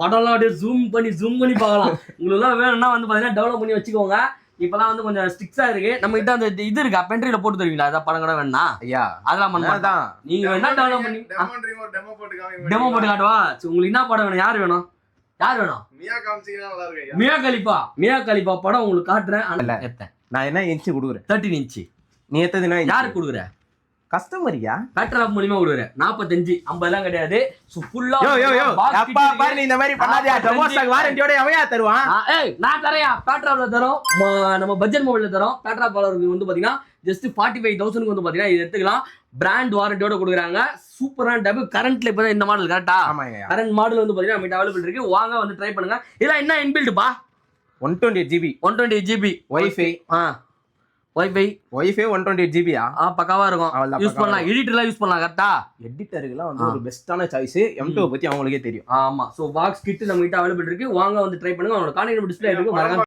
படம்லாம் அப்படியே ஜூம் பண்ணி பார்க்கலாம். உங்களுக்கு வேணும்னா வந்து பாத்தீங்கன்னா டெவலப் பண்ணி வச்சுக்கோங்க. இப்பெல்லாம் வந்து கொஞ்சம் ஸ்ட்ரிக்ஸா இருக்கு. நம்ம கிட்ட அந்த இது இருக்கா, பென்ட்ரைவ்ல போட்டு தருவீங்களா? அதான் படம் கூட வேணா ஐயா, அதெல்லாம் பண்ணலாம். நீங்க வேணா டெவலப் பண்ணி டெமோ போட்டு காட்டுவா. உங்களுக்கு என்ன படம் வேணும்? யார் வேணும்? மியா கலிஃபா படம் உங்களுக்கு காட்டுறேன். நான் என்ன இன்ச்சு கொடுக்குறேன்? 13 இன்ச்சு. நீ எத்ததுனா யாருக்கு கொடுக்குற? கஸ்டமரியா? பேட்டர் ஆஃப் மூலியமா கொடுக்குறேன். 45 50 கிடையாது. ஃபுல்லா அப்பா பாரு, நீ இந்த மாதிரி பண்ணாதயா. டெமோஸ்டாக் வாரண்டியோட எவையா தருவான்? நான் தரையா பேட்டர் ஆஃப்ல தரோம். நம்ம பட்ஜெட் மொபைல்ல தரோம். பேட்டர் ஆஃப் பாலருக்கு வந்து பாத்தீங்கன்னா ஜஸ்ட் 45,000க்கு வந்து பாத்தீங்கன்னா இது எடுத்துக்கலாம். பிராண்ட் வாரண்டியோட கொடுக்குறாங்க. சூப்பரான டேப். கரண்ட்ல இப்பதான் இந்த மாடல் கரெக்டா? கரண்ட் மாடல் வந்து பாத்தீங்கன்னா நம்ம அவைலபிள் இருக்கு. வாங்க வந்து ட்ரை பண்ணுங்க. இதெல்லாம் என்ன இன்பில்ட் பா? 128 GB வைஃபை. வைஃபை 128 GB பக்காவா இருக்கும். யூஸ் பண்ணலாம். எடிட்டர்லாம் யூஸ் பண்ணலாம். கரெக்டா? எடிட்டருக்குலாம் வந்து ஒரு பெஸ்டான சாய்ஸ். M2 பத்தி அவங்களுக்கே தெரியும். ஆமா. சோ பாக்ஸ் கிட் நம்ம கிட்ட அவைலபிள் இருக்கு. வாங்க வந்து ட்ரை பண்ணுங்க. அவங்களோட கான்டாக்ட் டிஸ்ப்ளே இருக்கு.